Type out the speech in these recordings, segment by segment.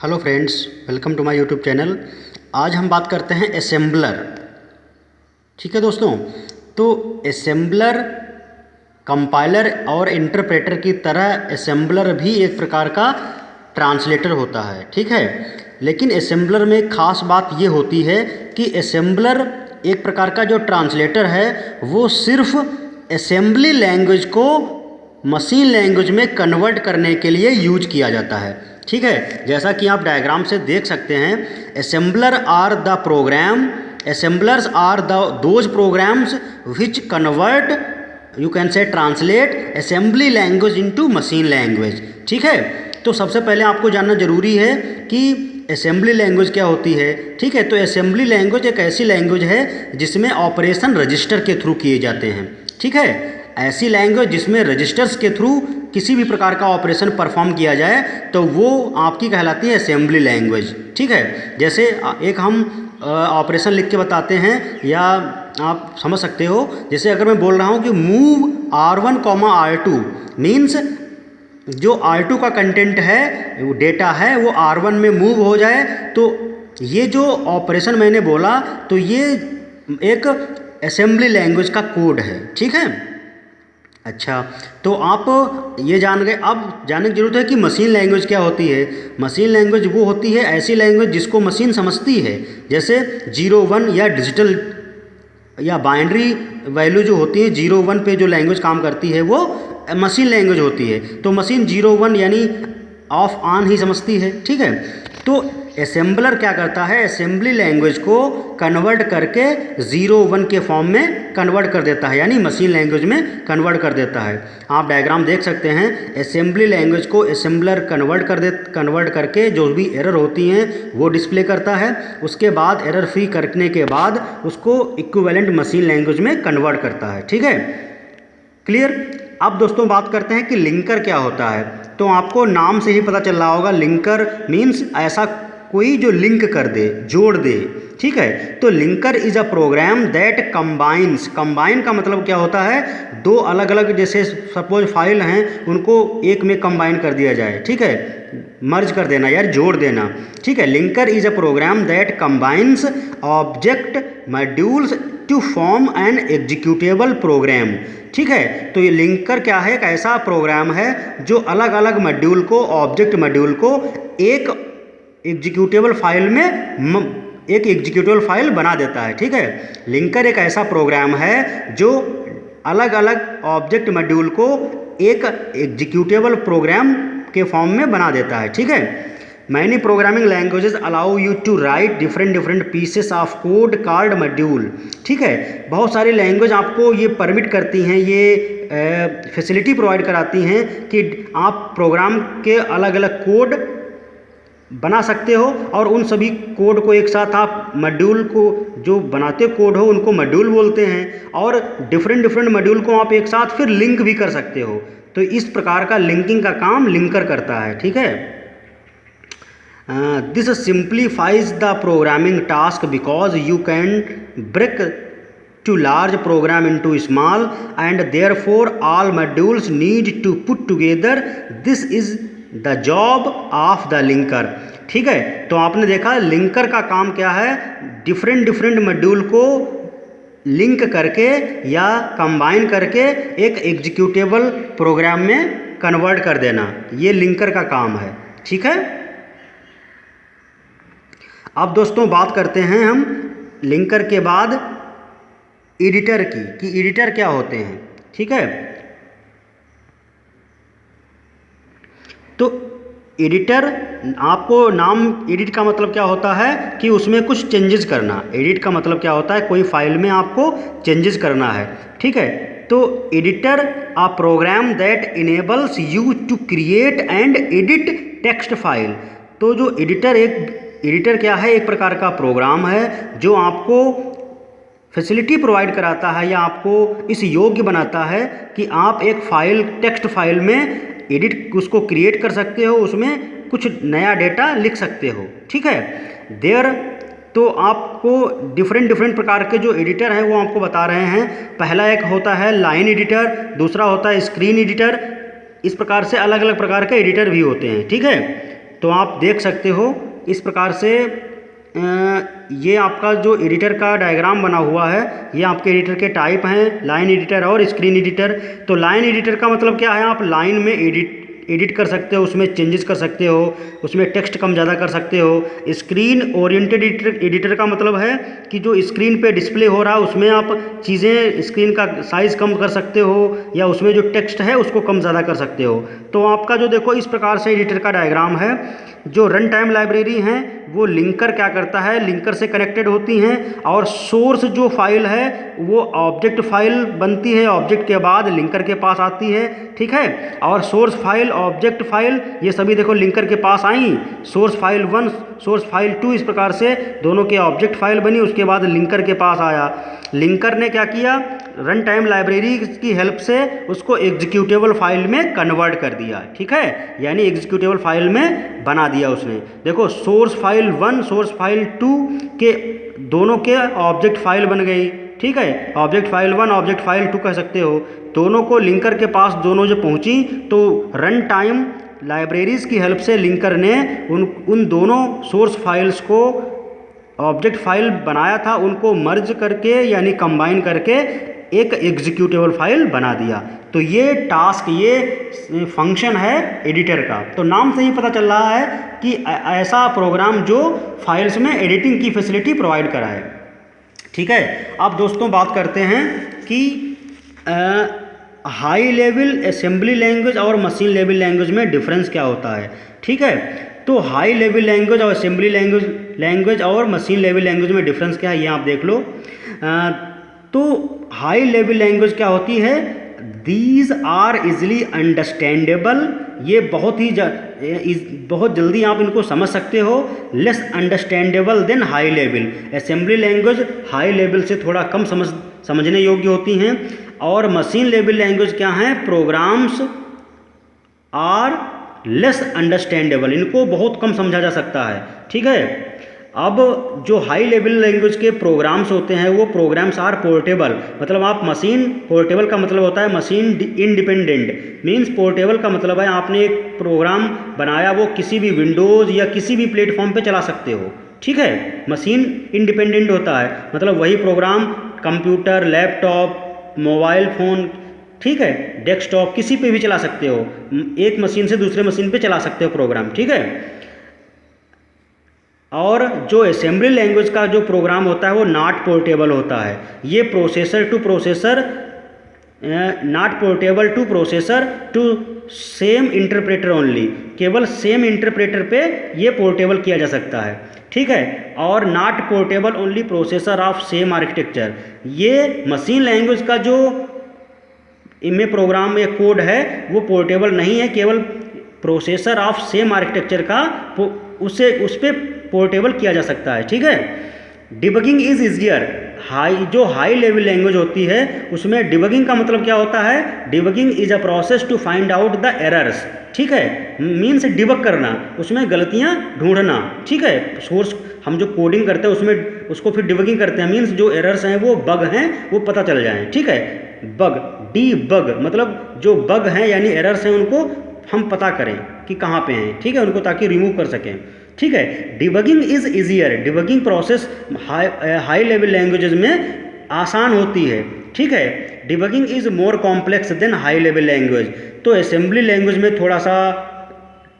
Hello friends, welcome to my YouTube channel. आज हम बात करते हैं असेंबलर। ठीक है दोस्तों, तो असेंबलर कंपाइलर और इंटरप्रेटर की तरह असेंबलर भी एक प्रकार का ट्रांसलेटर होता है। ठीक है, लेकिन असेंबलर में खास बात ये होती है कि असेंबलर एक प्रकार का जो ट्रांसलेटर है वो सिर्फ असेंबली लैंग्वेज को मशीन लैंग्वेज में कन्वर्ट करने के लिए यूज किया जाता है। ठीक है, जैसा कि आप डायग्राम से देख सकते हैं, assembler are the program assemblers are those programs which convert, you can say translate assembly language into machine language। ठीक है, तो सबसे पहले आपको जानना जरूरी है कि असेंबली लैंग्वेज क्या होती है। ठीक है, तो असेंबली लैंग्वेज एक ऐसी लैंग्वेज है जिसमें ऑपरेशन रजिस्टर के थ्रू किए जाते हैं। ठीक है, ऐसी लैंग्वेज जिसमें रजिस्टर्स के थ्रू किसी भी प्रकार का ऑपरेशन परफॉर्म किया जाए तो वो आपकी कहलाती है असेंबली लैंग्वेज। ठीक है, जैसे एक हम ऑपरेशन लिख के बताते हैं या आप समझ सकते हो। जैसे अगर मैं बोल रहा हूँ कि मूव R1, R2 मीन्स जो R2 का कंटेंट है, वो डेटा है, वो R1 में मूव हो जाए, तो ये जो ऑपरेशन मैंने बोला तो ये एक असेंबली लैंग्वेज का कोड है। ठीक है, अच्छा, तो आप ये जान गए। अब जानने की जरूरत है कि मशीन लैंग्वेज क्या होती है। मशीन लैंग्वेज वो होती है ऐसी लैंग्वेज जिसको मशीन समझती है। जैसे 0-1 या डिजिटल या बाइनरी वैल्यू जो होती है 0-1 पे जो लैंग्वेज काम करती है वो मशीन लैंग्वेज होती है। तो मशीन 0-1 यानी ऑफ ऑन ही समझती है। ठीक है, तो असेंबलर क्या करता है, असेंबली लैंग्वेज को कन्वर्ट करके 0-1 के फॉर्म में कन्वर्ट कर देता है, यानी मशीन लैंग्वेज में कन्वर्ट कर देता है। आप डायग्राम देख सकते हैं, असेंबली लैंग्वेज को असेंबलर कन्वर्ट करके जो भी एरर होती हैं वो डिस्प्ले करता है। उसके बाद एरर फ्री करने के बाद उसको इक्विवेलेंट मशीन लैंग्वेज में कन्वर्ट करता है। ठीक है, क्लियर। अब दोस्तों बात करते हैं कि लिंकर क्या होता है। तो आपको नाम से ही पता चल रहा होगा, लिंकर मीन्स ऐसा कोई जो लिंक कर दे, जोड़ दे। ठीक है, तो linker is a program that combines. Combine का मतलब क्या होता है, दो अलग अलग जैसे सपोज फाइल हैं उनको एक में कंबाइन कर दिया जाए। ठीक है, मर्ज कर देना, यार जोड़ देना। ठीक है, linker is a program that combines object modules to form an executable program. ठीक है, तो ये लिंकर क्या है, एक ऐसा प्रोग्राम है जो अलग अलग मॉड्यूल को, ऑब्जेक्ट मॉड्यूल को एक एग्जीक्यूटेबल फाइल में एक एग्जीक्यूटेबल फाइल बना देता है। ठीक है, लिंकर एक ऐसा प्रोग्राम है जो अलग अलग ऑब्जेक्ट मॉड्यूल को एक एग्जीक्यूटेबल प्रोग्राम के फॉर्म में बना देता है। ठीक है, many programming languages allow you to write different pieces of code called module. ठीक है, बहुत सारी लैंग्वेज आपको ये परमिट करती हैं, ये फैसिलिटी प्रोवाइड कराती हैं कि आप प्रोग्राम के अलग अलग कोड बना सकते हो और उन सभी कोड को एक साथ आप मॉड्यूल को जो बनाते कोड हो उनको मॉड्यूल बोलते हैं, और डिफरेंट मॉड्यूल को आप एक साथ फिर लिंक भी कर सकते हो। तो इस प्रकार का लिंकिंग का काम लिंकर करता है। ठीक है, this simplifies the programming task because you can break to large program into small and therefore all modules need to put together. This is the job of the linker। ठीक है, तो आपने देखा लिंकर का काम क्या है, डिफरेंट मॉड्यूल को लिंक करके या कंबाइन करके एक एग्जीक्यूटेबल प्रोग्राम में कन्वर्ट कर देना, ये लिंकर का काम है। ठीक है, अब दोस्तों बात करते हैं हम लिंकर के बाद एडिटर की, कि एडिटर क्या होते हैं। ठीक है, तो एडिटर, आपको नाम एडिट का मतलब क्या होता है कि उसमें कुछ चेंजेस करना। एडिट का मतलब क्या होता है, कोई फाइल में आपको चेंजेस करना है। ठीक है, तो editor a program that enables you to create and edit text file. तो जो एडिटर क्या है, एक प्रकार का प्रोग्राम है जो आपको फैसिलिटी प्रोवाइड कराता है या आपको इस योग्य बनाता है कि आप एक फाइल, टेक्स्ट फाइल में एडिट उसको क्रिएट कर सकते हो, उसमें कुछ नया डेटा लिख सकते हो। ठीक है, तो आपको डिफरेंट प्रकार के जो एडिटर हैं वो आपको बता रहे हैं। पहला एक होता है लाइन एडिटर, दूसरा होता है स्क्रीन एडिटर। इस प्रकार से अलग अलग प्रकार के एडिटर भी होते हैं। ठीक है, तो आप देख सकते हो इस प्रकार से ये आपका जो एडिटर का डायग्राम बना हुआ है, ये आपके एडिटर के टाइप हैं, लाइन एडिटर और स्क्रीन एडिटर। तो लाइन एडिटर का मतलब क्या है, आप लाइन में एडिट कर सकते हो, उसमें चेंजेस कर सकते हो, उसमें टेक्स्ट कम ज़्यादा कर सकते हो। स्क्रीन ओरिएंटेड एडिटर का मतलब है कि जो स्क्रीन पे डिस्प्ले हो रहा है उसमें आप चीज़ें, स्क्रीन का साइज़ कम कर सकते हो या उसमें जो टेक्स्ट है उसको कम ज़्यादा कर सकते हो। तो आपका जो देखो इस प्रकार से एडिटर का डायग्राम है। जो रन टाइम लाइब्रेरी हैं वो लिंकर क्या करता है, लिंकर से कनेक्टेड होती हैं, और सोर्स जो फाइल है वो ऑब्जेक्ट फाइल बनती है, ऑब्जेक्ट के बाद लिंकर के पास आती है, ठीक है। और सोर्स फाइल, ऑब्जेक्ट फाइल, ये सभी देखो लिंकर के पास आई। सोर्स फाइल 1, सोर्स फाइल 2, इस प्रकार से दोनों के ऑब्जेक्ट फाइल बनी, उसके बाद लिंकर के पास आया। लिंकर ने क्या किया, रन टाइम लाइब्रेरी की हेल्प से उसको एग्जीक्यूटेबल फाइल में कन्वर्ट कर दिया, ठीक है, यानी एग्जीक्यूटेबल फाइल में बना दिया उसने। देखो सोर्स फाइल 1, सोर्स फाइल 2 के दोनों के ऑब्जेक्ट फाइल बन गई, ठीक है। ऑब्जेक्ट फाइल 1, ऑब्जेक्ट फाइल 2 कह सकते हो। दोनों को लिंकर के पास दोनों जो पहुंची, तो रन टाइम लाइब्रेरीज की हेल्प से लिंकर ने उन दोनों सोर्स फाइल्स को ऑब्जेक्ट फाइल बनाया था, उनको मर्ज करके यानी कंबाइन करके एक एग्जीक्यूटेबल फाइल बना दिया। तो ये टास्क, ये फंक्शन है एडिटर का। तो नाम से ही पता चल रहा है कि ऐसा प्रोग्राम जो फाइल्स में एडिटिंग की फैसिलिटी प्रोवाइड कराए, ठीक है। अब दोस्तों बात करते हैं कि हाई लेवल असेंबली लैंग्वेज और मशीन लेवल लैंग्वेज में डिफरेंस क्या होता है, ठीक है। तो हाई लेवल लैंग्वेज और असेंबली लैंग्वेज और मशीन लेवल लैंग्वेज में डिफरेंस क्या है, ये आप देख लो। तो हाई लेवल लैंग्वेज क्या होती है, दीज आर इजली अंडरस्टैंडेबल, ये बहुत जल्दी आप इनको समझ सकते हो। Less understandable than high level, assembly language high level से थोड़ा कम समझने योग्य होती हैं। और मशीन लेवल लैंग्वेज क्या हैं, प्रोग्राम्स आर लेस अंडरस्टैंडेबल, इनको बहुत कम समझा जा सकता है, ठीक है। अब जो हाई लेवल लैंग्वेज के प्रोग्राम्स होते हैं वो प्रोग्राम्स आर पोर्टेबल, मतलब आप मशीन, पोर्टेबल का मतलब होता है मशीन इंडिपेंडेंट, मींस पोर्टेबल का मतलब है आपने एक प्रोग्राम बनाया, वो किसी भी विंडोज़ या किसी भी प्लेटफॉर्म पे चला सकते हो, ठीक है। मशीन इंडिपेंडेंट होता है मतलब वही program computer, laptop, mobile phone, ठीक है, डेस्कटॉप, किसी पे भी चला सकते हो, एक मशीन से दूसरे मशीन पे चला सकते हो प्रोग्राम, ठीक है। और जो असेंबली लैंग्वेज का जो प्रोग्राम होता है वो नॉट पोर्टेबल होता है, ये processor to processor, not portable to processor to same interpreter only, केवल सेम इंटरप्रेटर पे ये पोर्टेबल किया जा सकता है, ठीक है। और not portable only processor of same architecture, ये मशीन लैंग्वेज का जो इनमें प्रोग्राम या कोड है वो पोर्टेबल नहीं है, केवल प्रोसेसर ऑफ सेम आर्किटेक्चर का उस पर पोर्टेबल किया जा सकता है, ठीक है। डिबगिंग इज इजियर, जो हाई लेवल लैंग्वेज होती है उसमें डिबगिंग का मतलब क्या होता है, debugging is a process to find out the errors, ठीक है, मीन्स डिबग करना, उसमें गलतियां ढूंढना, ठीक है। सोर्स हम जो कोडिंग करते हैं उसमें उसको फिर डिबगिंग करते हैं, मीन्स जो एरर्स हैं वो बग हैं वो पता चल जाएं, ठीक है। बग, डीबग मतलब जो बग हैं यानी एरर्स हैं उनको हम पता करें कि कहाँ पे हैं, ठीक है, उनको ताकि रिमूव कर सकें, ठीक है। Debugging is easier, debugging process high level languages में आसान होती है, ठीक है। Debugging is more complex than high level language, तो असेंबली लैंग्वेज में थोड़ा सा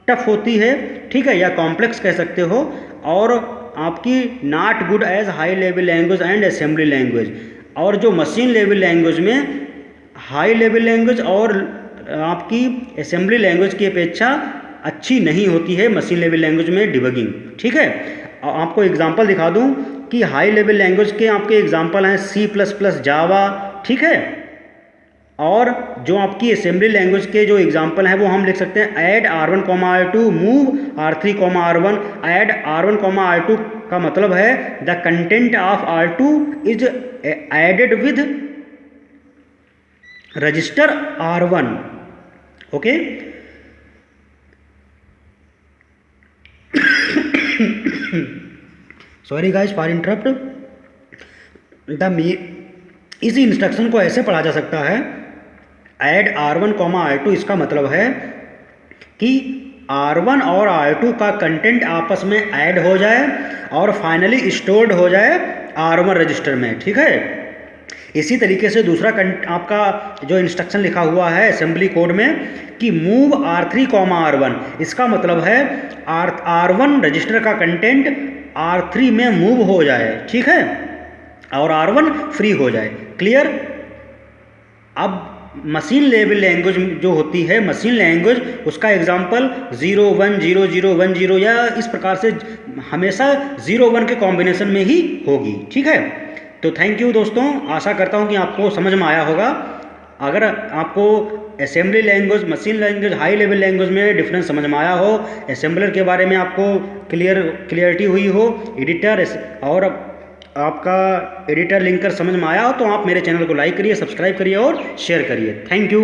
टफ होती है, ठीक है, या कॉम्प्लेक्स कह सकते हो, और आपकी not good as high level language and assembly language. और जो मशीन लेवल लैंग्वेज में हाई लेवल लैंग्वेज और आपकी असेंबली लैंग्वेज की अपेक्षा अच्छी नहीं होती है मशीन लेवल लैंग्वेज में डिबगिंग, ठीक है। आपको एग्जांपल दिखा दूं कि हाई लेवल लैंग्वेज के आपके एग्जांपल हैं C++, जावा, ठीक है। और जो आपकी असेंबली लैंग्वेज के जो एग्जांपल हैं वो हम लिख सकते हैं add R1, R2, move R3, R1। Add R1, R2 का मतलब है the content of R2 is added with register R1, okay. Sorry guys for interrupt. इस इंस्ट्रक्शन को ऐसे पढ़ा जा सकता है ऐड R1, R2, इसका मतलब है कि R1 और R2 का कंटेंट आपस में ऐड हो जाए और फाइनली स्टोर्ड हो जाए R1 रजिस्टर में। ठीक है, इसी तरीके से दूसरा आपका जो इंस्ट्रक्शन लिखा हुआ है असेंबली कोड में कि मूव R3, R1, इसका मतलब है R1 रजिस्टर का कंटेंट R3 में मूव हो जाए। ठीक है, और R1 फ्री हो जाए। क्लियर। अब मशीन लेवल लैंग्वेज जो होती है, मशीन लैंग्वेज, उसका एग्जांपल 0 1 0 0 1 0 या इस प्रकार से हमेशा 0 1 के कॉम्बिनेशन में ही होगी। ठीक है, तो थैंक यू दोस्तों, आशा करता हूँ कि आपको समझ में आया होगा। अगर आपको assembly language, machine language, high level language में डिफरेंस समझ में आया हो, असेंबलर के बारे में आपको क्लियरिटी हुई हो, एडिटर और आपका एडिटर लिंकर समझ में आया हो, तो आप मेरे चैनल को लाइक करिए, सब्सक्राइब करिए और शेयर करिए। Thank you.